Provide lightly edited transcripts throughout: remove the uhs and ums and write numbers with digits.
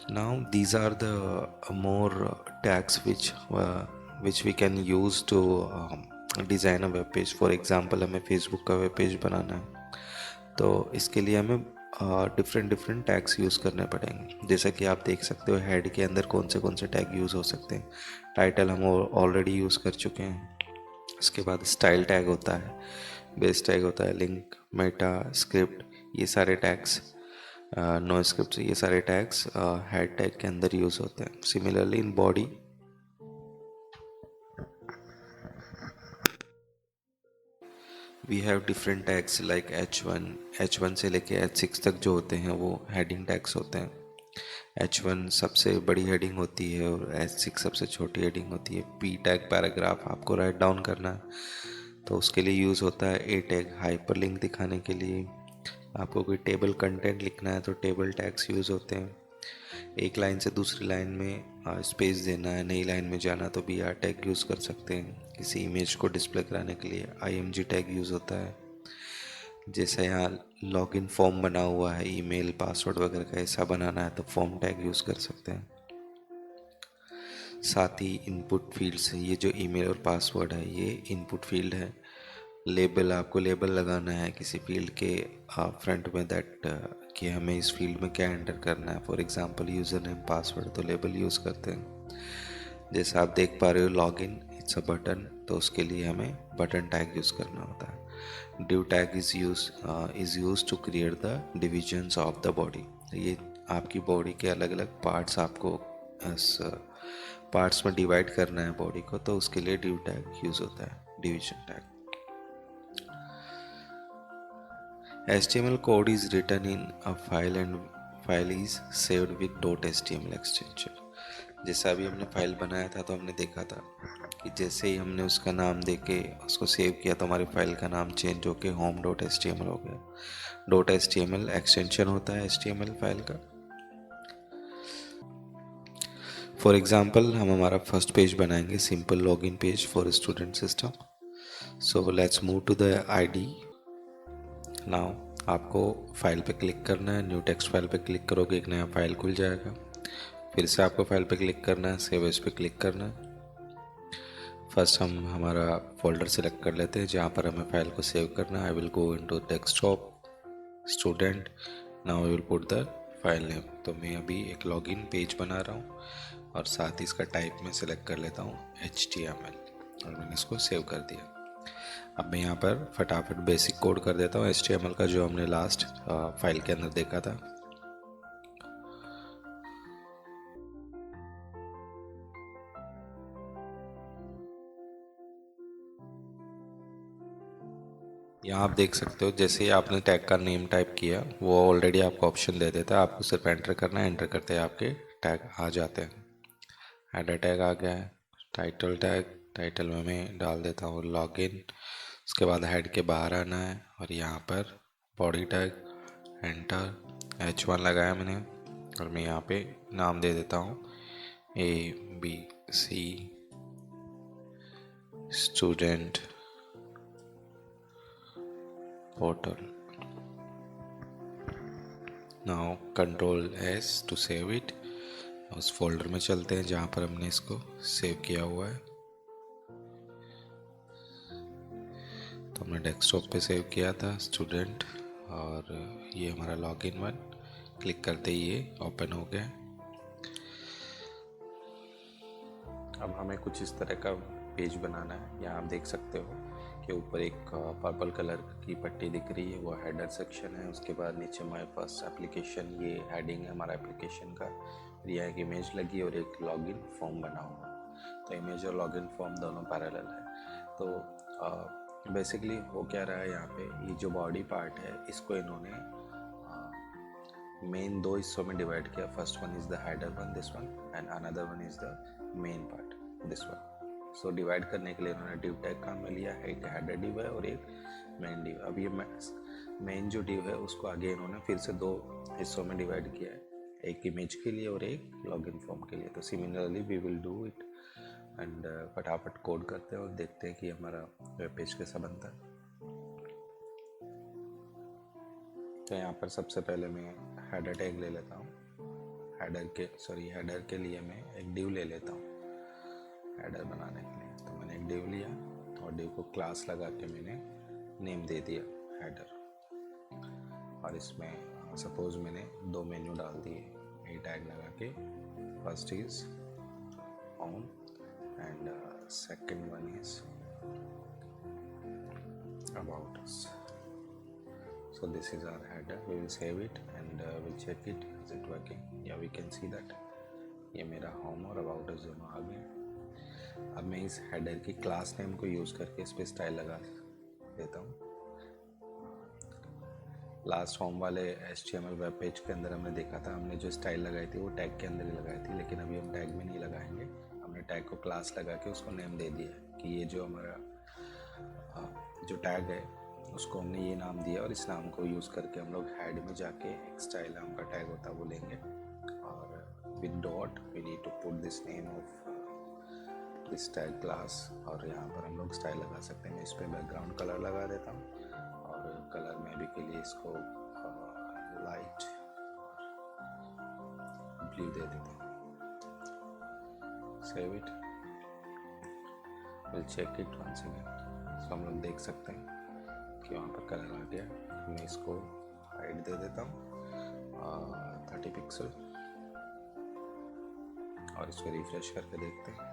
Now these are the more tags which we can use to design a web page. For example, हमें Facebook का web page बनाना है, तो इसके लिए हमें डिफरेंट डिफरेंट टैग्स यूज़ करने पड़ेंगे। जैसा कि आप देख सकते हो हेड के अंदर कौन से टैग यूज़ हो सकते हैं। टाइटल हम ऑलरेडी यूज़ कर चुके हैं। उसके बाद स्टाइल टैग होता है, बेस टैग होता है, लिंक, मेटा, स्क्रिप्ट, ये सारे टैग्स, नो स्क्रिप्ट, ये सारे टैग्स हेड टैग के अंदर यूज़ होते हैं। Similarly in body we have different tags like H1 से लेके H6 तक जो होते हैं वो हेडिंग टैग्स होते हैं। H1 सबसे बड़ी हेडिंग होती है और H6 सबसे छोटी हेडिंग होती है। P टैग पैराग्राफ आपको राइट डाउन करना है तो उसके लिए यूज़ होता है। A टैग हाइपरलिंक दिखाने के लिए। आपको कोई टेबल कंटेंट लिखना है तो टेबल टैग्स यूज़ होते हैं। एक लाइन से दूसरी लाइन में स्पेस देना है, नई लाइन में जाना तो बी आर टैग यूज़ कर सकते हैं। किसी इमेज को डिस्प्ले कराने के लिए IMG टैग यूज़ होता है। जैसे यहाँ लॉगिन फॉर्म बना हुआ है, ईमेल पासवर्ड वगैरह का ऐसा बनाना है तो फॉर्म टैग यूज़ कर सकते हैं। साथ ही इनपुट फील्ड्स, ये जो ईमेल और पासवर्ड है ये इनपुट फील्ड है। लेबल, आपको लेबल लगाना है किसी फील्ड के फ्रंट में दैट कि हमें इस फील्ड में क्या एंटर करना है। For example user name password तो लेबल यूज़ करते हैं। जैसे आप देख पा रहे हो लॉगिन इट्स अ बटन, तो उसके लिए हमें बटन टैग यूज़ करना होता है। Div tag is use to create the divisions of the body. ये आपकी बॉडी के अलग अलग पार्ट्स आपको पार्ट्स में डिवाइड करना है बॉडी को, तो उसके लिए डिव टैग यूज़ होता है, division tag. HTML code is written in a file and file is saved with .html extension। जैसा अभी हमने फाइल बनाया था तो हमने देखा था कि जैसे ही हमने उसका नाम देके उसको सेव किया तो हमारी फाइल का नाम चेंज होके home.html हो गया। .html एक्सटेंशन होता है HTML फाइल का। फॉर एग्जांपल हम हमारा फर्स्ट पेज बनाएंगे, simple login page for student system. So let's move to the ID। Now आपको फाइल पे क्लिक करना है, न्यू टेक्स्ट फाइल पे क्लिक करोगे एक नया फाइल खुल जाएगा। फिर से आपको फाइल पे क्लिक करना है, सेव एज पे क्लिक करना है। फर्स्ट हम हमारा फोल्डर सेलेक्ट कर लेते हैं जहाँ पर हमें फाइल को सेव करना है। I will go into desktop, student, now I will put the file name. तो मैं अभी एक लॉगिन पेज बना रहा हूँ और साथ ही इसका टाइप में सेलेक्ट कर लेता हूँ HTML और मैंने इसको सेव कर दिया। अब मैं यहाँ पर फटाफट बेसिक कोड कर देता हूँ HTML का जो हमने लास्ट फाइल के अंदर देखा था। यहाँ आप देख सकते हो जैसे ही आपने टैग का नेम टाइप किया वो ऑलरेडी आपको ऑप्शन दे देता है, आपको सिर्फ एंटर करना है। एंटर करते ही आपके टैग आ जाते हैं। हेडर टैग आ गया है, टाइटल टैग, टाइटल में मैं डाल देता हूँ लॉगिन। उसके बाद हेड के बाहर आना है और यहाँ पर बॉडी टैग, एंटर, H1 लगाया मैंने और मैं यहाँ पे नाम दे देता हूँ ABC student portal. Now Ctrl+S to save it. उस फोल्डर में चलते हैं जहाँ पर हमने इसको सेव किया हुआ है। तो हमने डेस्कटॉप पे सेव किया था स्टूडेंट और ये हमारा लॉगिन वन। क्लिक करते ही ये ओपन हो गया। अब हमें कुछ इस तरह का पेज बनाना है। यहाँ आप देख सकते हो कि ऊपर एक पर्पल कलर की पट्टी दिख रही है, वो हेडर सेक्शन है। उसके बाद नीचे माय फर्स्ट एप्लीकेशन, ये हेडिंग है हमारा एप्लीकेशन का। फिर यहाँ एक इमेज लगी और एक लॉगिन फॉर्म बना हुआ। तो इमेज और लॉगिन फॉर्म दोनों पैरेलल है। तो बेसिकली हो क्या रहा है यहाँ पे, ये जो बॉडी पार्ट है इसको इन्होंने मेन दो हिस्सों में डिवाइड किया। First one is the header one, this one, and another one is the main part, this one. So divide करने के लिए इन्होंने डिव टैग काम में लिया है। एक हेडर डिव है और एक मेन डिव। अब ये मेन जो डिव है उसको आगे इन्होंने फिर से दो हिस्सों में डिवाइड किया है, एक इमेज के लिए और एक लॉगिन फॉर्म के लिए। तो similarly we will do it and फटाफट कोड करते हैं और देखते हैं कि हमारा वेब पेज कैसा बनता है। तो यहाँ पर सबसे पहले मैं हेडर टैग ले लेता हूँ। हेडर के लिए मैं एक डिव ले लेता हूँ हेडर बनाने के लिए। तो मैंने एक डिव लिया और डिव को क्लास लगा के मैंने नेम दे दिया हेडर। और इसमें सपोज मैंने 2 मेन्यू डाल दिए ए टैग लगा के। First is home and second one is about us. So this is our header. We will save it and we'll check it, is it working? Yeah, we can see that ये मेरा home और about us दोनों आ गए। अब मैं इस header की class name को यूज़ करके इस पर स्टाइल लगा देता हूँ। लास्ट होम वाले HTML वेब पेज के अंदर हमने देखा था, हमने जो स्टाइल लगाई थी वो टैग के अंदर ही लगाई थी, लेकिन अभी हम टैग में नहीं लगाएंगे। हमने टैग को क्लास लगा के उसको नेम दे दिया कि ये जो हमारा जो टैग है उसको हमने ये नाम दिया और इस नाम को यूज़ करके हम लोग हेड में जाके एक स्टाइल नाम का टैग होता है वो लेंगे और with dot we need to put this name of this tag class. और यहाँ पर हम लोग स्टाइल लगा सकते हैं। मैं इस पर बैकग्राउंड कलर लगा देता हूँ और कलर में भी के लिए इसको लाइट ब्लू दे देता हूँ। Save it, will check it once again. So हम लोग देख सकते हैं कि वहाँ पर कलर आ गया। मैं इसको हाइट दे देता हूँ 30 पिक्सल और इसको रिफ्रेश करके देखते हैं।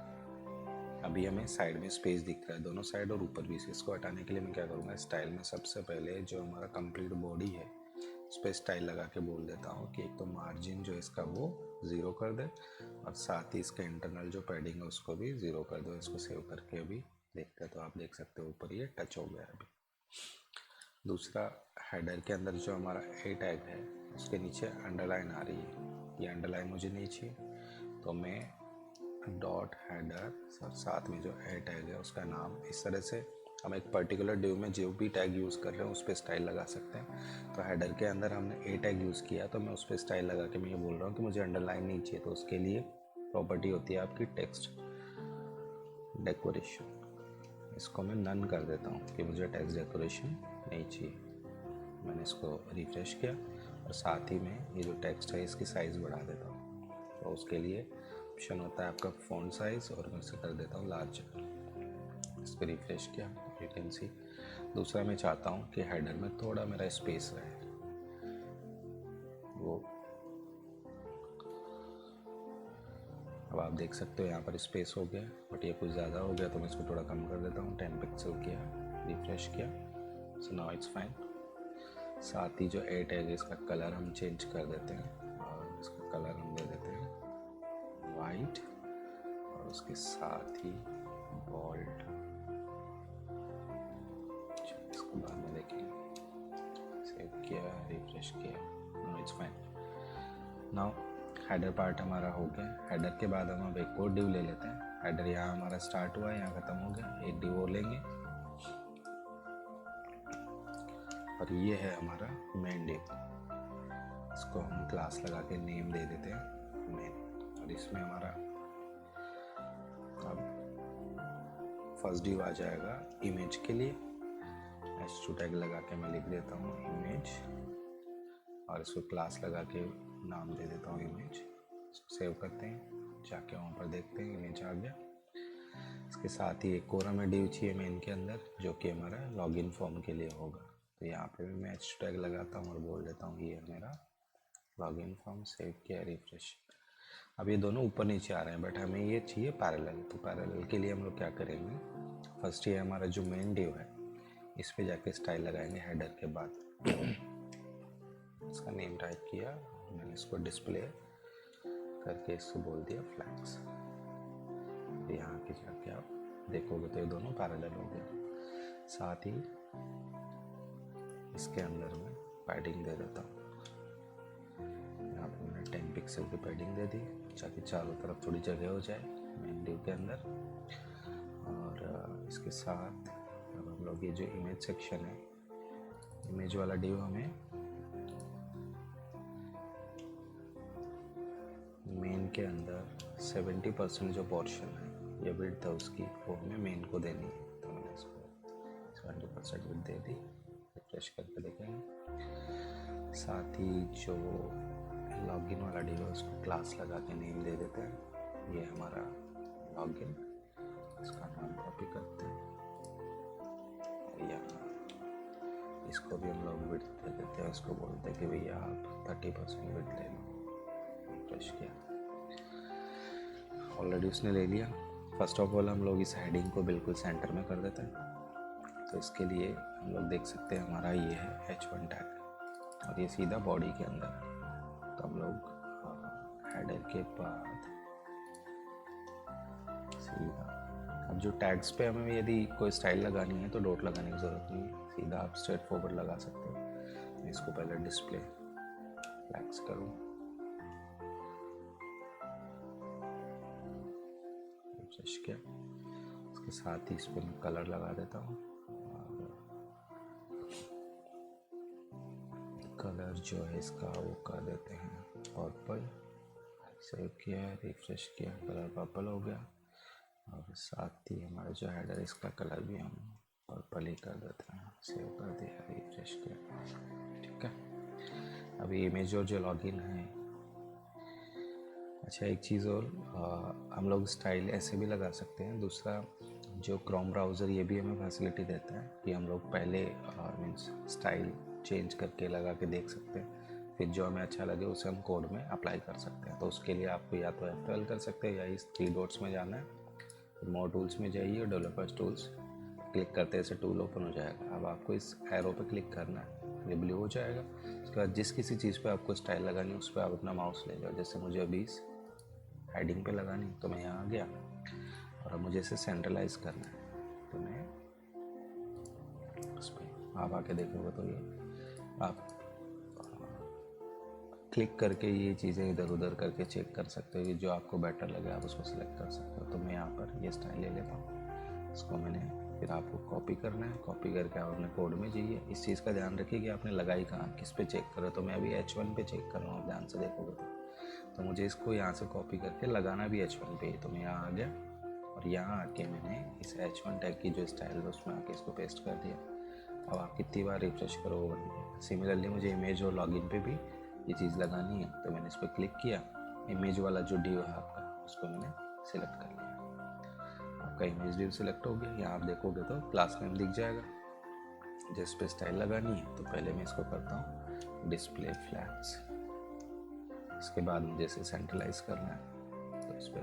अभी हमें साइड में स्पेस दिख रहा है, दोनों साइड और ऊपर भी से। इसको हटाने के लिए मैं क्या करूँगा, स्टाइल में सबसे पहले जो हमारा कंप्लीट बॉडी है उस पर स्टाइल लगा के बोल देता हूँ कि एक तो मार्जिन जो इसका वो 0 कर दे और साथ ही इसका इंटरनल जो पैडिंग है उसको भी 0 कर दो। इसको सेव करके अभी देखते हैं तो आप देख सकते हो ऊपर ये टच हो गया अभी। दूसरा, हेडर के अंदर जो हमारा ए टैग है उसके नीचे अंडरलाइन आ रही है, ये अंडरलाइन मुझे नहीं चाहिए, तो मैं डॉट हेडर और साथ में जो ए टैग है उसका नाम, इस तरह से हम एक पर्टिकुलर डिव में जो भी टैग यूज़ कर रहे हैं उस पर स्टाइल लगा सकते हैं। तो हेडर के अंदर हमने ए टैग यूज़ किया तो मैं उस पर स्टाइल लगा के मैं ये बोल रहा हूँ कि मुझे अंडरलाइन नहीं चाहिए, तो उसके लिए प्रॉपर्टी होती है आपकी टेक्स्ट डेकोरेशन। इसको मैं नन कर देता हूँ कि मुझे टेक्स्ट डेकोरेशन नहीं चाहिए। मैंने इसको रिफ्रेश किया और साथ ही में ये जो टेक्स्ट है इसकी साइज़ बढ़ा देता हूँ। तो उसके लिए ऑप्शन होता है आपका फ़ॉन्ट साइज़ और मैं इसे कर देता हूँ लार्जर। इसको रिफ्रेश किया, यू कैन सी। दूसरा, मैं चाहता हूँ कि हेडर में थोड़ा मेरा स्पेस रहे, वो अब आप देख सकते हो यहाँ पर स्पेस हो गया, बट ये कुछ ज़्यादा हो गया तो मैं इसको थोड़ा कम कर देता हूँ। 10 पिक्सल किया, रिफ्रेश किया, सो नाउ इट्स फाइन। साथ ही जो ए टैग है इसका कलर हम चेंज कर देते हैं और इसका कलर हम दे देते हैं वाइट और उसके साथ ही बोल्ड। इसको बाद में देखेंगे। सेव किया, रिफ्रेश किया, now it's fine. Now header part हमारा हो गया। हेडर के बाद हम अब एक और डिव ले लेते हैं। हेडर यहाँ हमारा स्टार्ट हुआ, यहाँ ख़त्म हो गया, एक डिव और लेंगे और ये है हमारा मेन डिव। इसको हम क्लास लगा के नेम दे देते हैं मेन। और इसमें हमारा अब फर्स्ट डिव आ जाएगा इमेज के लिए। H2 टैग लगा के मैं लिख देता हूँ इमेज और इसको क्लास लगा के नाम दे देता हूँ इमेज। इसको सेव करते हैं, जाके वहाँ पर देखते हैं इमेज आ गया। इसके साथ ही एक और हमें डिव चाहिए मेन के अंदर जो कि हमारा लॉगिन फॉर्म के लिए होगा। तो यहाँ पे भी मैं H2 टैग लगाता हूँ और बोल देता हूँ ये मेरा लॉगिन फॉर्म। सेव किया, रिफ्रेश। अब ये दोनों ऊपर नीचे आ रहे हैं बट हमें ये चाहिए पैरेलल। तो पैरेलल के लिए हम लोग क्या करेंगे, फर्स्ट ये हमारा जो मेन डिव है इस पे जाके स्टाइल लगाएंगे हेडर के बाद। इसका नेम टाइप किया, मैंने इसको डिस्प्ले करके इसको बोल दिया फ्लैग्स। यहाँ के जाके आप देखोगे तो ये दोनों पैरेलल हो गए। साथ ही इसके अंदर मैं पैडिंग दे देता हूँ। यहाँ पे मैंने 10 पिक्सल की पैडिंग दे दी ताकि चारों तरफ थोड़ी जगह हो जाए मेन डिव के अंदर। और इसके साथ अब हम लोग ये जो इमेज सेक्शन है, इमेज वाला डिव हमें मेन के अंदर 70% जो पोर्शन है या विड्थ है उसकी वो हमें मेन को देनी है। तो मैंने इसको 70% विड्थ दे दी। रिफ्रेश करके देखेंगे। साथ ही जो लॉगिन वाला डिव है उसको क्लास लगा के नेम दे देते हैं। ये हमारा लॉगिन, इसका नाम कॉपी करते हैं। इसको भी हम लोग विड्थ दे देते हैं, इसको बोलते हैं कि भैया आप 30% विड्थ ले लो। रिफ्रेश किया, ऑलरेडी उसने ले लिया। फर्स्ट ऑफ ऑल हम लोग इस हेडिंग को बिल्कुल सेंटर में कर देते हैं। तो इसके लिए हम लोग देख सकते हैं हमारा ये है H1 टैग और ये सीधा बॉडी के अंदर है। तो हम लोग हेडर के बाद सीधा, अब जो टैग्स पे हमें यदि कोई स्टाइल लगानी है तो डॉट लगाने की ज़रूरत नहीं है, सीधा आप स्ट्रेट फॉरवर्ड लगा सकते हो। इसको पहले डिस्प्ले फ्लैग्स करूँ, रिफ्रेश किया, उसके साथ ही इस पर मैं कलर लगा देता हूँ। कलर जो है इसका वो कर देते हैं पर्पल। सेव किया, रिफ्रेश किया, कलर पर्पल हो गया। और साथ ही हमारा जो हेडर है इसका कलर भी हम पर्पल ही कर देते हैं। सेव कर दिया, रिफ्रेश किया, ठीक है। अभी इमेज और जो लॉगिन है, अच्छा एक चीज़ और, हम लोग स्टाइल ऐसे भी लगा सकते हैं। दूसरा, जो क्रोम ब्राउज़र ये भी हमें फैसिलिटी देता है कि हम लोग पहले मीन्स स्टाइल चेंज करके लगा के देख सकते हैं, फिर जो हमें अच्छा लगे उसे हम कोड में अप्लाई कर सकते हैं। तो उसके लिए आपको या तो F12 कर सकते हैं या इस 3 डॉट्स में जाना है, फिर मोर टूल्स में जाइए और डेवलपर्स टूल्स क्लिक करते ऐसे टूल ओपन हो जाएगा। अब आपको इस एरो पे क्लिक करना है, ये ब्लू हो जाएगा। उसके बाद जिस किसी चीज़ पे आपको स्टाइल लगानी है उस पर आप अपना माउस ले जाओ। जैसे मुझे अभी इस हेडिंग पे लगानी तो मैं यहाँ आ गया, और अब मुझे इसे सेंट्रलाइज करना है तो मैं उस पर आप आके देखोगे तो ये आप क्लिक करके ये चीज़ें इधर उधर करके चेक कर सकते हो कि जो आपको बेटर लगे आप उसको सिलेक्ट कर सकते हो। तो मैं यहाँ पर ये स्टाइल ले लेता हूँ, इसको मैंने, फिर आपको कॉपी करना है। कॉपी करके आप अपने कोड में जाइए। इस चीज़ का ध्यान रखिए कि आपने लगाई कहाँ, किस पे चेक करो। तो मैं अभी H1 पे चेक कर रहा हूँ, आप ध्यान से देखोगे तो मुझे इसको यहाँ से कॉपी करके लगाना भी H1 पे ही। तो मैं यहाँ आ गया और यहाँ आके मैंने इस H1 टैग की जो स्टाइल है उसमें आके इसको पेस्ट कर दिया। अब आप कितनी बार रिफ्रेश करो वो बन गया। सिमिलरली मुझे इमेज और लॉगिन पे भी ये चीज़ लगानी है, तो मैंने इस पर क्लिक किया, इमेज वाला जो डिव है आपका उसको मैंने सिलेक्ट कर लिया। आपका इमेज डिव सिलेक्ट हो गया। यहाँ आप देखोगे तो क्लास नेम दिख जाएगा। जिस पे स्टाइल लगानी है तो पहले मैं इसको करता हूँ डिस्प्ले फ्लैग्स। इसके बाद मुझे इसे सेंट्रलाइज करना है तो इस पर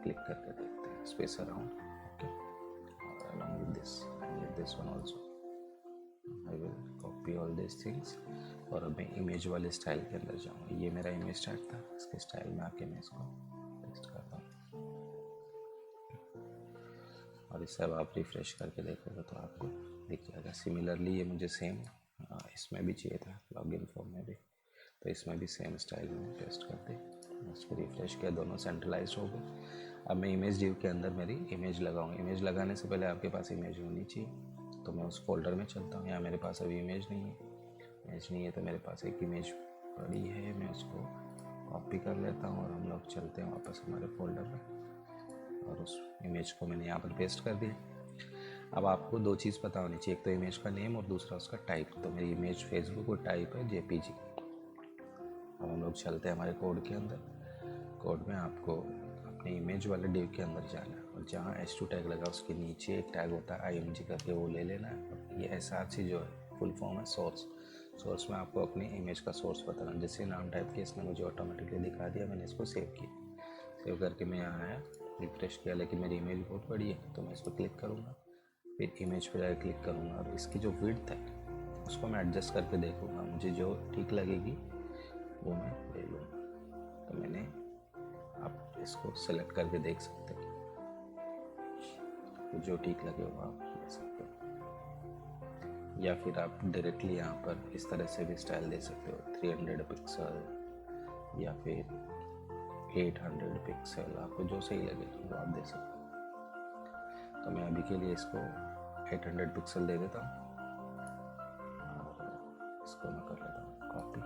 क्लिक करके देखते हैं, स्पेस अराउंड, ओके, और along with this and with this one also I will copy all these things। और अब मैं इमेज वाले स्टाइल के अंदर जाऊँगा। ये मेरा इमेज टैग था, इसके स्टाइल में आके मैं इसको पेस्ट करता हूँ और इससे अब आप रिफ्रेश करके देखोगे तो आपको दिख जाएगा। सिमिलरली ये मुझे सेम इसमें भी चाहिए था, लॉगिन फॉर्म में भी, तो इसमें भी सेम स्टाइल में पेस्ट कर दी। उसको रिफ्रेश किया, दोनों सेंट्रलाइज हो गए। अब मैं इमेज डिव के अंदर मेरी इमेज लगाऊंगा। इमेज लगाने से पहले आपके पास इमेज होनी चाहिए, तो मैं उस फोल्डर में चलता हूँ। यहाँ मेरे पास अभी इमेज नहीं है। इमेज नहीं है तो मेरे पास एक इमेज पड़ी है, मैं उसको कॉपी कर लेता हूँ और हम लोग चलते हैं वापस हमारे फोल्डर में और उस इमेज को मैंने यहाँ पर पेस्ट कर दिया। अब आपको दो चीज़ पता होनी चाहिए, एक तो इमेज का नेम और दूसरा उसका टाइप। तो मेरी इमेज फेसबुक और टाइप है JPG। अब हम लोग चलते हैं हमारे कोड के अंदर। कोड में आपको अपने इमेज वाले डिव के अंदर जाना है और जहाँ H2 टैग लगा उसके नीचे एक टैग होता है IMG करके, वो ले लेना है। ये SRC जो है फुल फॉर्म है सोर्स। सोर्स में आपको अपनी इमेज का सोर्स बताना। जैसे नाम टाइप किया, इसने मुझे ऑटोमेटिकली दिखा दिया, मैंने इसको सेव किया। सेव करके मैं यहाँ आया, रिफ्रेश किया, लेकिन मेरी इमेज बहुत बड़ी है तो मैं इस पर क्लिक करूँगा, फिर इमेज पर जाकर क्लिक करूँगा और इसकी जो विड्थ है उसको मैं एडजस्ट करके देखूँगा। मुझे जो ठीक लगेगी वो मैं ले लूँगा। तो मैंने, आप इसको सेलेक्ट करके देख सकते हैं, तो जो ठीक लगे वो आप ले सकते हो। या फिर आप डायरेक्टली यहाँ पर इस तरह से भी स्टाइल दे सकते हो, 300 पिक्सल या फिर 800 पिक्सल, आपको जो सही लगे वो आप दे सकते हो। तो मैं अभी के लिए इसको 800 पिक्सल दे देता हूँ और इसको मैं कर लेता हूँ कॉपी।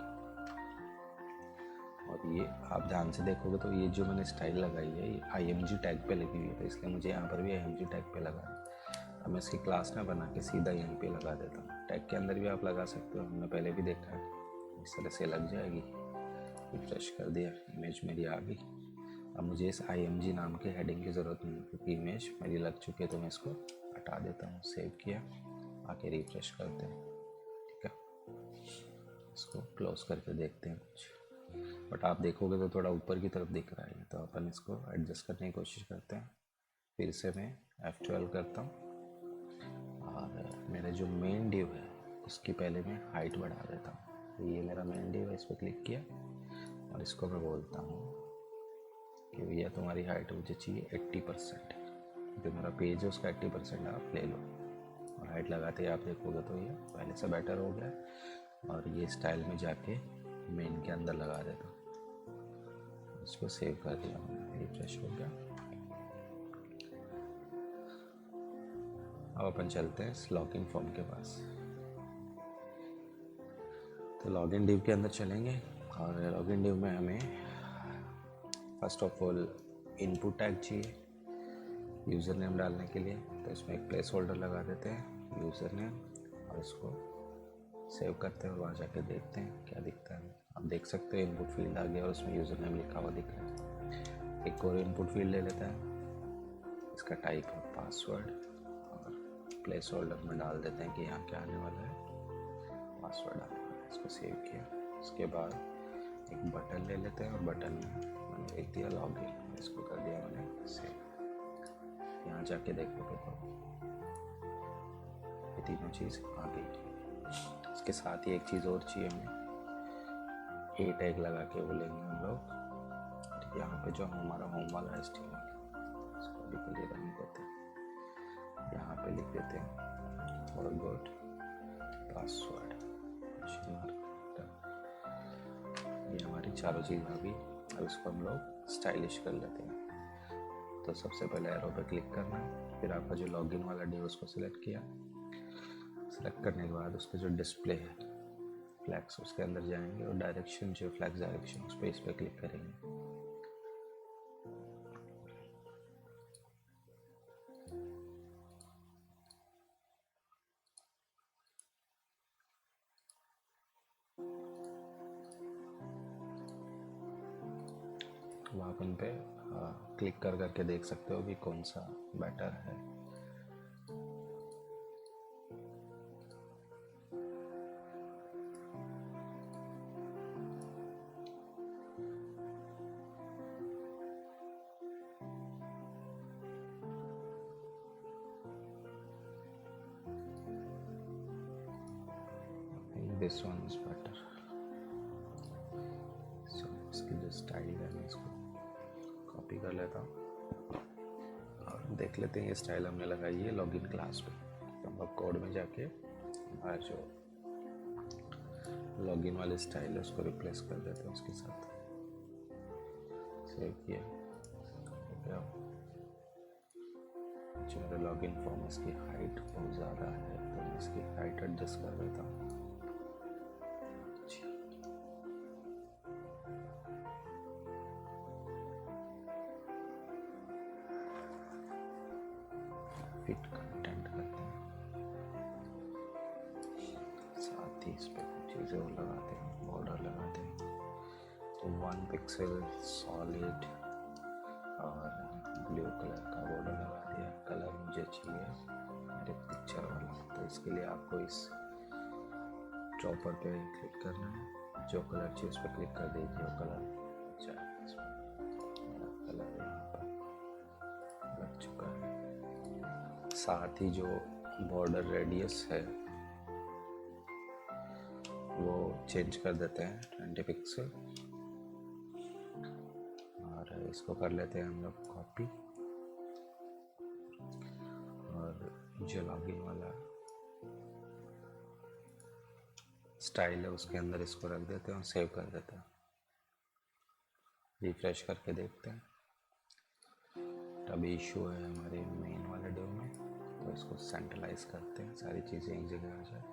और ये आप ध्यान से देखोगे तो ये जो मैंने स्टाइल लगाई है ये IMG टैग पे लगी हुई है, तो इसलिए मुझे यहाँ पर भी IMG टैग पे लगा है। अब मैं इसकी क्लास ना बना के सीधा यहीं पे लगा देता हूँ। टैग के अंदर भी आप लगा सकते हो, हमने पहले भी देखा है। इस तरह से लग जाएगी। रिफ्रेश कर दिया, इमेज मेरी आ गई। अब मुझे इस IMG नाम के हेडिंग की ज़रूरत नहीं है क्योंकि इमेज मेरी लग चुकी है, तो मैं इसको हटा देता हूँ। सेव किया, आके रिफ्रेश करते हैं। ठीक है, इसको क्लोज करके देखते हैं कुछ, बट आप देखोगे तो थोड़ा ऊपर की तरफ दिख रहा है, तो अपन इसको एडजस्ट करने की कोशिश करते हैं। फिर से मैं F12 करता हूँ और मेरा जो मेन डिव है उसकी पहले मैं हाइट बढ़ा देता हूँ। तो ये मेरा मेन डिव है, इस पर क्लिक किया और इसको मैं बोलता हूँ कि भैया तुम्हारी हाइट मुझे चाहिए 80%। जो मेरा पेज है उसका 80% आप ले लो, और हाइट लगाते ही आप देखोगे तो ये पहले से बेटर हो गया। और ये स्टाइल में जाके मेन के अंदर लगा देता हूँ। इसको सेव कर दिया, रिफ्रेश हो गया। अब अपन चलते हैं इस लॉगिन फॉर्म के पास। तो लॉगिन डिव के अंदर चलेंगे और लॉगिन डिव में हमें first of all input tag चाहिए यूज़र नेम डालने के लिए। तो इसमें एक प्लेस होल्डर लगा देते हैं यूज़र नेम, और इसको सेव करते हैं और वहाँ जाके देखते हैं क्या दिखता है। आप देख सकते हैं इनपुट फील्ड आ गया और उसमें यूज़र नेम लिखा हुआ दिख रहा है। एक और इनपुट फील्ड ले लेते हैं, इसका टाइप है पासवर्ड, और प्लेस होल्डर में डाल देते हैं कि यहाँ क्या आने वाला है, पासवर्ड आने वाला है। इसको सेव किया। उसके बाद एक बटन ले लेते हैं और बटन में मैंने लिख दिया लॉगिन, इसको कर दिया मैंने सेव। यहाँ जाके देखोगे तो ये तीनों चीज़ आ गई। इसके साथ ही एक चीज़ और चाहिए हमें, ए टैग लगा के बोलेंगे हम लोग। यहाँ पे जो हमारा होम वाला HTML, इसको भी क्लियर नहीं करते, यहाँ पे लिख देते हैं फॉरगॉट पासवर्ड। ये हमारी चारों चीज़ आ गई। अब इसको हम लोग स्टाइलिश कर लेते हैं। तो सबसे पहले एरो पे क्लिक करना, फिर आपका जो लॉगिन वाला डिव उसको सिलेक्ट किया। सिलेक्ट करने के बाद उस पर जो डिस्प्ले है फ्लैग्स, उसके अंदर जाएंगे और डायरेक्शन जो फ्लैग्स डायरेक्शन उस पर इस पर क्लिक करेंगे। तो आप उन पे क्लिक कर करके देख सकते हो कि कौन सा बेटर है। This one is better. So इसकी जो स्टाइल है मैं इसको कॉपी कर लेता हूँ और देख लेते हैं ये स्टाइल हमने लगाई है लॉगिन क्लास पे। तो हम कोड में जाके हमारा जो लॉगिन वाली स्टाइल है उसको रिप्लेस कर देते हैं उसके साथ। सेव किया, जो मेरा लॉगिन फॉर्म इसकी हाइट बहुत ज़्यादा है तो मैं इसकी हाइट एडजस्ट कर देता हूँ। फिट कंटेंट करते हैं, साथ ही इस पर कुछ चीज़ें और लगाते हैं, बॉर्डर लगाते हैं। तो 1 पिक्सल सॉलिड और ब्लू कलर का बॉर्डर लगा दिया। कलर मुझे चाहिए मेरे पिक्चर वाला, तो इसके लिए आपको इस ड्रॉपर पे क्लिक करना है, जो कलर चाहिए उस पर क्लिक कर दीजिए, वो कलर चाहिए इसमें। मेरा कलर यहाँ पर लग चुका है। साथ ही जो बॉर्डर रेडियस है वो चेंज कर देते हैं 20 पिक्सल, और इसको कर लेते हैं हम लोग कॉपी, और जो लॉगिन वाला स्टाइल है उसके अंदर इसको रख देते हैं और सेव कर देते हैं। रिफ्रेश करके देखते हैं। अभी इशू है हमारे मेन वाले डिव में, तो इसको सेंट्रलाइज करते हैं, सारी चीज़ें एक जगह आ जाए।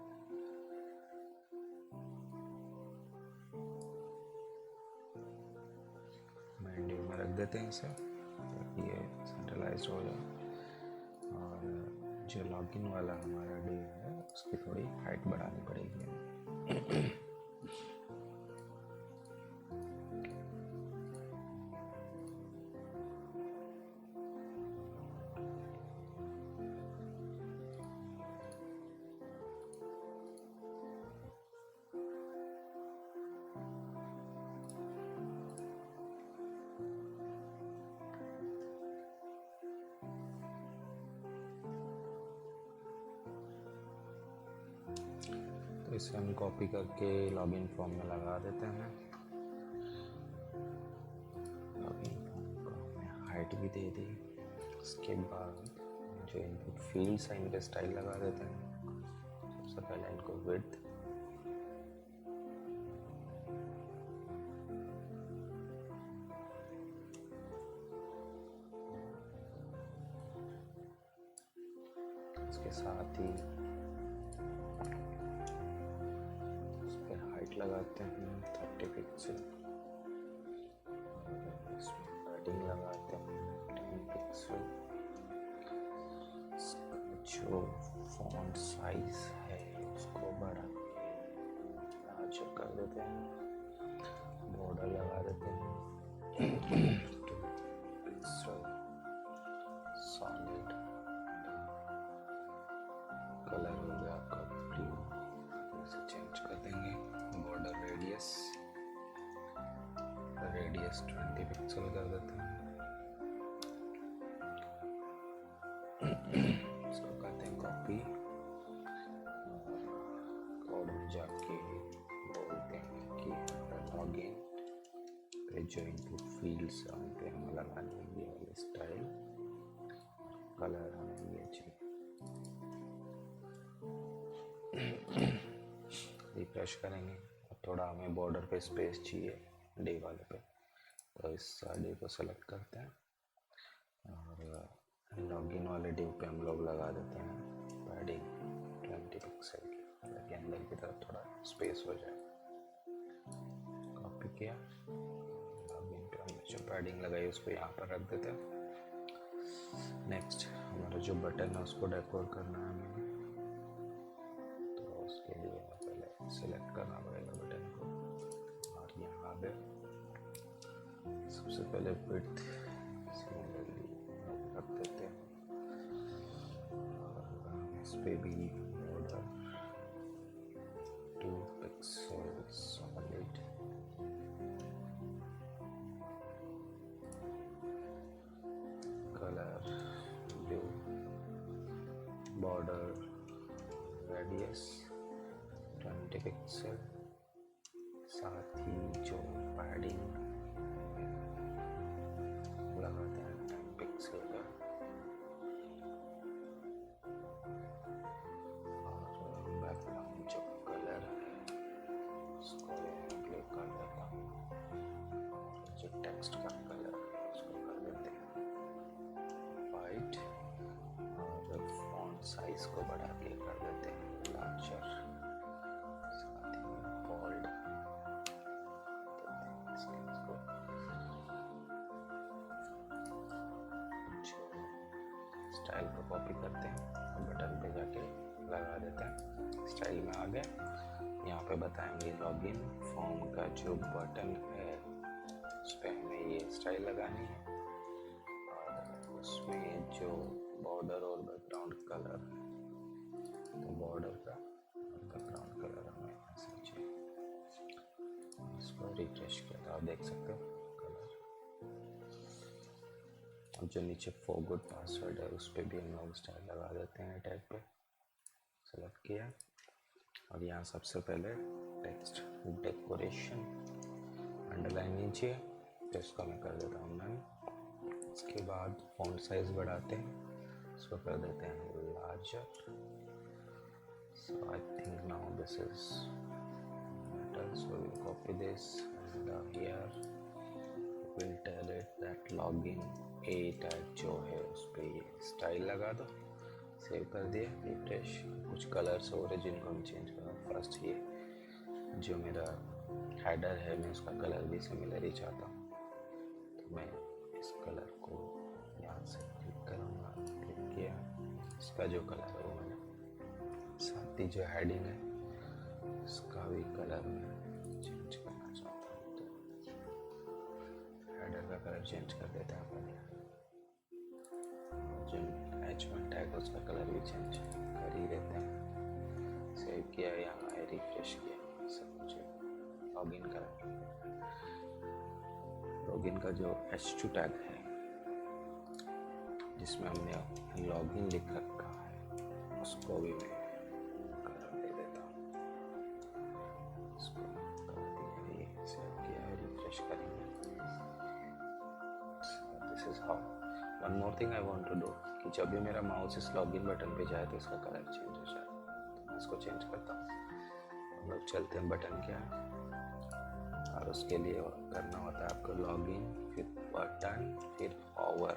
मेन डिव में रख देते हैं इसे ताकि ये सेंट्रलाइज हो जाए। और जो लॉगिन वाला हमारा डिव है उसकी थोड़ी हाइट बढ़ानी पड़ेगी। इसे हम कॉपी करके लॉगिन फॉर्म में लगा देते हैं। लॉगिन फॉर्म को हमने हाइट भी दे दी। उसके बाद जो इनपुट फील्ड्स हैं इनके स्टाइल लगा देते हैं। सबसे पहले इनको विड्थ, इसके साथ ही इस पर हाइट लगाते हैं 30 पिक्सल, इसमें पैडिंग लगाते हैं 10 पिक्सल। इसका जो फॉन्ट साइज है उसको बढ़ा लार्जर कर देते हैं। बॉर्डर लगा देते हैं 2 पिक्सल सॉलिड। कलर हो गया आपका ब्लू, इसे चेंज कर देंगे। बॉर्डर रेडियस 20 पिक्सल कर देते हैं। इसको करते हैं कॉपी, कोड में जाके बोलते हैं कि लॉगिन पे जो इनपुट फील्ड्स हैं उन पे हमें लगानी है ये वाली स्टाइल। कलर हमें ये चाहिए। रिफ्रेश करेंगे और थोड़ा हमें बॉर्डर पे स्पेस चाहिए डे वाले पे, तो इस डे को सेलेक्ट करते हैं और लॉगिन वाले डिव पे हम लोग लगा देते हैं पैडिंग 20 पिक्सल की, ताकि अंदर की तरफ थोड़ा स्पेस हो जाए। कॉपी किया, लॉगिन पे हमने जो पैडिंग लगाई उसको यहाँ पर रख देते हैं। नेक्स्ट हमारा जो बटन है उसको डेकोर करना है हमें, तो उसके लिए पहले सेलेक्ट करना पड़ेगा बटन को और यहाँ पे सबसे पहले विड्थ सिमिलरली रख देते हैं और इस पे भी border 2 pixel solid. Colour blue, border radius 20 pixel, साथ ही जो पैडिंग लगाते हैं 10 पिक्सल का, और बैकग्राउंड जो कलर है उसको ब्लू कर देता हूँ और जो टेक्स्ट का कलर है उसको कर देते हैं वाइट और फॉन्ट साइज को बढ़ा के कर देते हैं लार्जर, साथ ही बोल्ड स्टाइल को कॉपी करते हैं और बटन पे जाके लगा देते हैं। स्टाइल में आ गए। यहाँ पे बताएंगे लॉगिन फॉर्म का जो बटन है उस पर हमें ये स्टाइल लगानी है और उसमें जो बॉर्डर और बैकग्राउंड कलर है, तो बॉर्डर का और बैकग्राउंड कलर हमें ऐसा चाहिए। इसको रिफ्रेश किया तो आप देख सकते हो कलर। और जो नीचे फॉरगॉट पासवर्ड है उस पर भी हम लोग स्टाइल लगा देते हैं। टैग पे सेलेक्ट किया और यहाँ सबसे पहले टेक्स्ट डेकोरेशन अंडरलाइन नीचे, तो इसको मैं कर देता हूँ मैम। इसके बाद फॉन्ट साइज बढ़ाते हैं, इसको कर देते हैं larger. So I think now this is better, so we'll copy this and here we'll tell it that login a tag जो है उस पर ये स्टाइल लगा दो। सेव कर दिया, रिफ्रेश। कुछ कलर्स हो रहे जिनको हम चेंज करें। फर्स्ट ये जो मेरा हेडर है मैं उसका कलर भी सिमिलर ही चाहता हूँ, तो मैं इस कलर को यहाँ से क्लिक करूँगा। क्लिक किया, इसका जो कलर है वो मैंने, साथ ही जो हेडिंग है इसका भी कलर मैं चेंज करना चाहता हूँ, तो हेडर का कलर चेंज कर देते हैं पहले। जो H1 टैग है उसका कलर भी चेंज कर ही देते हैं। सेव किया, यहाँ आए, रिफ्रेश किया, सब कुछ लॉगिन करा। लॉगिन का जो H2 टैग है जिसमें हमने लॉगिन लिख रखा है उसको भी मैं कलर दे देता हूँ। करेंगे. This is how. One more thing I want to do कि जब भी मेरा माउस इस लॉगिन बटन पे जाए तो इसका कलर चेंज हो जाए. तो मैं इसको चेंज करता हूँ. हम लोग चलते हैं बटन क्या है, और उसके लिए करना होता है आपको लॉगिन, फिर बटन, फिर हॉवर,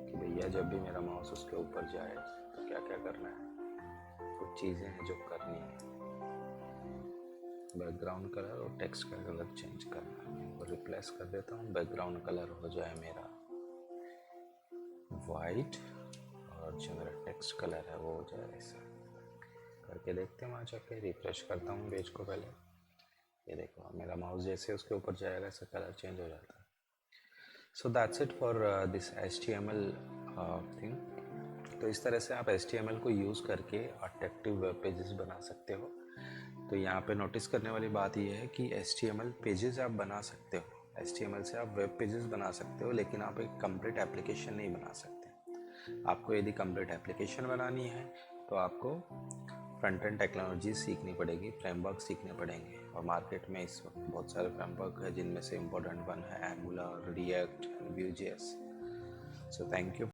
कि भैया जब भी मेरा माउस उसके ऊपर जाए तो क्या क्या करना है. कुछ चीज़ें हैं जो करनी है. बैकग्राउंड कलर और टेक्स्ट का कलर चेंज करना है. मैं वो रिप्लेस कर देता हूँ. बैकग्राउंड कलर हो जाए मेरा वाइट, और जो मेरा टेक्स्ट कलर है वो हो जाए ऐसा. करके देखते हैं. वहाँ जाके रिफ्रेश करता हूँ पेज को पहले. ये देखो मेरा माउस जैसे उसके ऊपर जाएगा ऐसा कलर चेंज हो जाता है. So that's it for this HTML thing. तो इस तरह से आप HTML को यूज़ करके अट्रैक्टिव वेब पेजेस बना सकते हो. तो यहाँ पे नोटिस करने वाली बात ये है कि HTML पेजेस आप बना सकते हो. HTML से आप वेब पेजेस बना सकते हो, लेकिन आप एक कंप्लीट एप्लीकेशन नहीं बना सकते. आपको यदि कंप्लीट एप्लीकेशन बनानी है तो आपको फ्रंट एंड टेक्नोलॉजी सीखनी पड़ेगी, फ्रेमवर्क सीखने पड़ेंगे. और मार्केट में इस वक्त बहुत सारे फ्रेमवर्क है, जिनमें से इम्पोर्टेंट वन है angular, react, Vue.js. So thank you.